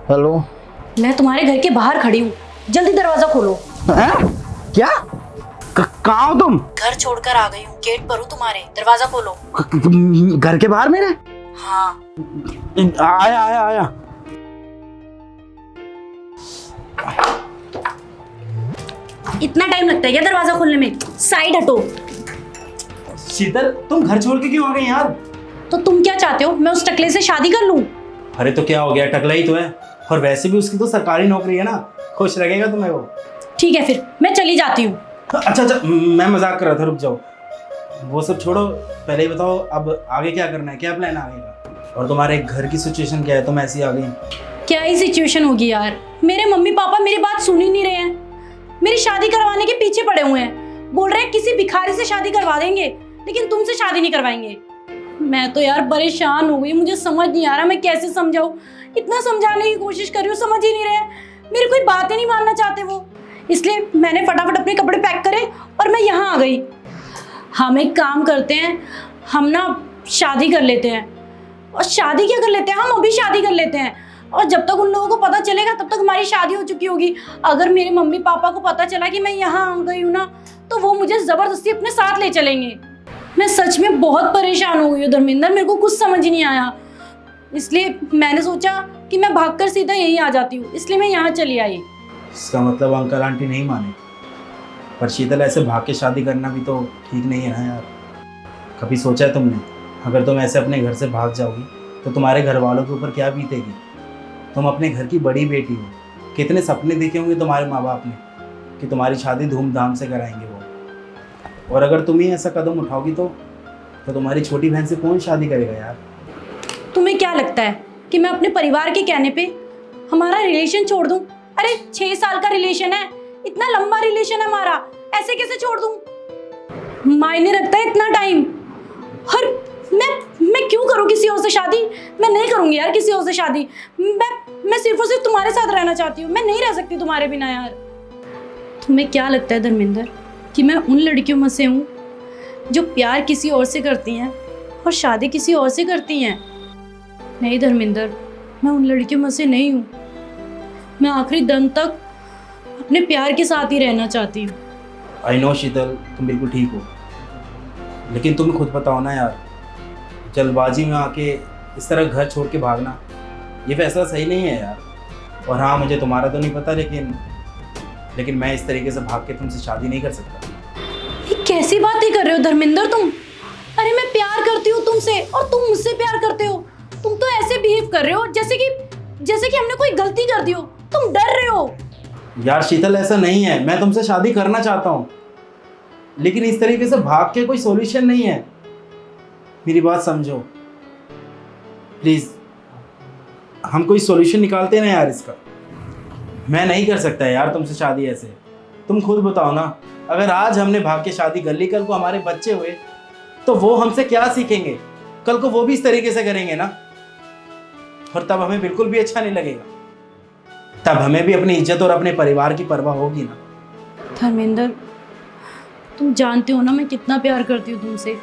Hello. मैं तुम्हारे घर के बाहर खड़ी हूँ, जल्दी दरवाजा खोलो। हैं? क्या? कहाँ हो तुम? घर छोड़कर आ गई हूँ, गेट पर हूँ तुम्हारे, दरवाजा खोलो। घर के बाहर मेरे? हाँ। आया आया आया। इतना टाइम लगता है क्या दरवाजा खोलने में? साइड हटो। शीतल, तुम घर छोड़ के क्यों आ गई यार? तो तुम क्या चाहते हो, मैं उस टकले से शादी कर लूं? अरे तो क्या हो गया, टकला ही तो है। और वैसे भी उसकी तो सरकारी नौकरी है ना, खुश रखेगा तुम्हें वो। ठीक है फिर मैं चली जाती हूँ। अच्छा अच्छा, मैं मजाक कर रहा था, रुक जाओ। वो सब छोड़ो, पहले ही बताओ अब आगे क्या करना है, क्या प्लान आगे का? और तुम्हारे घर की सिचुएशन क्या है, तुम ऐसी आ गई? क्या ही सिचुएशन होगी यार, मेरे मम्मी पापा मेरी बात सुन ही नहीं रहे हैं। मेरी शादी करवाने के पीछे पड़े हुए हैं, बोल रहे हैं किसी भिखारी से शादी करवा देंगे, लेकिन तुमसे शादी नहीं करवाएंगे। मैं तो यार परेशान हो गई, मुझे समझ नहीं आ रहा मैं कैसे समझाऊं। इतना समझाने की कोशिश कर रही हूँ, समझ ही नहीं रहे, मेरी कोई बात ही नहीं मानना चाहते वो। इसलिए मैंने फटाफट अपने कपड़े पैक करे और मैं यहाँ आ गई। हम एक काम करते हैं, हम ना शादी कर लेते हैं। और शादी क्या कर लेते हैं, हम अभी शादी कर लेते हैं। और जब तक उन लोगों को पता चलेगा तब तक हमारी शादी हो चुकी होगी। अगर मेरे मम्मी पापा को पता चला कि मैं यहाँ आ गई हूँ ना, तो वो मुझे ज़बरदस्ती अपने साथ ले चलेंगे। मैं सच में बहुत परेशान हो गई हूँ धर्मेंद्र, मेरे को कुछ समझ नहीं आया। इसलिए मैंने सोचा कि मैं भागकर सीधा यहीं आ जाती हूँ, इसलिए मैं यहाँ चली आई। इसका मतलब अंकल आंटी नहीं माने? पर शीतल, ऐसे भाग के शादी करना भी तो ठीक नहीं है ना यार। कभी सोचा है तुमने, अगर तुम ऐसे अपने घर से भाग जाओगी तो तुम्हारे घर वालों के ऊपर क्या बीतेगी? तुम अपने घर की बड़ी बेटी हो, कितने सपने देखे होंगे तुम्हारे माँ बाप ने कि तुम्हारी शादी धूमधाम से कराएंगे वो। और अगर तुम ही ऐसा कदम उठाओगी तो तुम्हारी छोटी बहन से कौन शादी करेगा यार? तुम्हें क्या लगता है कि मैं अपने परिवार के कहने पे हमारा रिलेशन छोड़ दूं? अरे 6 साल का रिलेशन है, इतना लंबा रिलेशन है हमारा, ऐसे कैसे छोड़ दूं? मायने रखता है इतना टाइम? और मैं क्यों करूं किसी और से शादी? मैं नहीं करूंगी यार किसी और से शादी। मैं सिर्फ और सिर्फ तुम्हारे साथ रहना चाहती हूँ, मैं नहीं रह सकती तुम्हारे बिना यार। तुम्हें क्या लगता है धर्मेंद्र कि मैं उन लड़कियों में से हूँ जो प्यार किसी और से करती हैं और शादी किसी और से करती हैं? नहीं धर्मेंद्र, मैं उन लड़कियों में से नहीं हूँ। मैं आखिरी दम तक अपने प्यार के साथ ही रहना चाहती हूँ। आई नो शीतल, तुम बिल्कुल ठीक हो, लेकिन तुम खुद बताओ ना यार, जल्दबाजी में आके इस तरह घर छोड़ के भागना, ये फैसला सही नहीं है यार। और हाँ, मुझे तुम्हारा तो नहीं पता, लेकिन मैं इस तरीके से भाग के तुमसे शादी नहीं कर सकता। ये कैसी बातें कर रहे हो धर्मेंद्र तुम? अरे मैं प्यार करती हूँ तुमसे और तुम मुझसे प्यार करते हो। तुम तो ऐसे बिहेव कर रहे हो जैसे कि हमने कोई गलती कर दी हो। तुम डर रहे हो। यार शीतल, ऐसा नहीं है, मैं तुमसे शादी करना चाहता हूँ, लेकिन इस तरीके से भाग के कोई सॉल्यूशन नहीं है। मेरी बात समझो प्लीज, हम कोई सॉल्यूशन निकालते हैं ना यार इसका। मैं नहीं कर सकता यार तुमसे शादी ऐसे। तुम खुद बताओ ना, अगर आज हमने भाग के शादी कर ली, कल को हमारे बच्चे हुए तो वो हमसे क्या सीखेंगे? कल को वो भी इस तरीके से करेंगे ना, और तब हमें बिल्कुल भी अच्छा नहीं लगेगा। तब हमें भी अपनी इज्जत और अपने परिवार की परवाह होगी ना। धर्मेंद्र, तुम जानते हो ना मैं कितना प्यार करती हूँ तुमसे।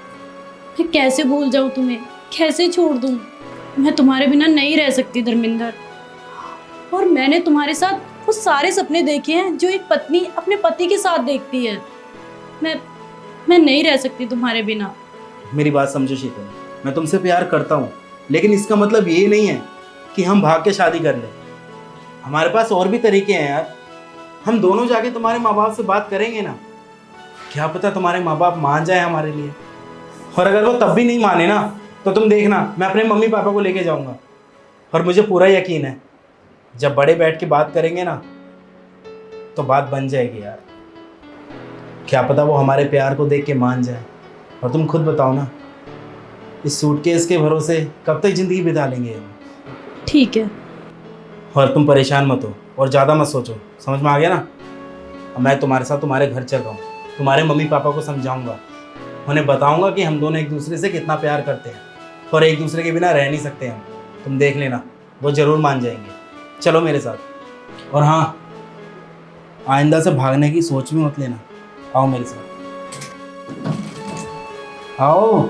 मैं कैसे भूल जाऊँ तुम्हें, कैसे छोड़ दूँ? मैं तुम्हारे बिना नहीं रह सकती धर्मेंद्र। और मैंने तुम्हारे साथ वो सारे सपने देखे हैं जो एक पत्नी अपने पति के साथ देखती है। मैं नहीं रह सकती तुम्हारे बिना। मेरी बात समझो शीतल, मैं तुमसे प्यार करता हूँ, लेकिन इसका मतलब ये नहीं है कि हम भाग के शादी कर लें। हमारे पास और भी तरीके हैं यार। हम दोनों जाके तुम्हारे माँ बाप से बात करेंगे ना, क्या पता तुम्हारे माँ बाप मान जाए हमारे लिए। और अगर वो तब भी नहीं माने ना, तो तुम देखना, मैं अपने मम्मी पापा को लेके जाऊँगा। और मुझे पूरा यकीन है, जब बड़े बैठ के बात करेंगे ना, तो बात बन जाएगी यार। क्या पता वो हमारे प्यार को देख के मान जाए। और तुम खुद बताओ ना, इस सूटकेस के भरोसे कब तक ज़िंदगी बिता लेंगे हम? ठीक है। और तुम परेशान मत हो और ज़्यादा मत सोचो, समझ में आ गया ना? अब मैं तुम्हारे साथ तुम्हारे घर चल रहा हूँ, तुम्हारे मम्मी पापा को समझाऊंगा, उन्हें बताऊंगा कि हम दोनों एक दूसरे से कितना प्यार करते हैं और एक दूसरे के बिना रह नहीं सकते हम। तुम देख लेना, वो ज़रूर मान जाएंगे। चलो मेरे साथ। और हाँ, आइंदा से भागने की सोच भी मत लेना। आओ मेरे साथ, आओ।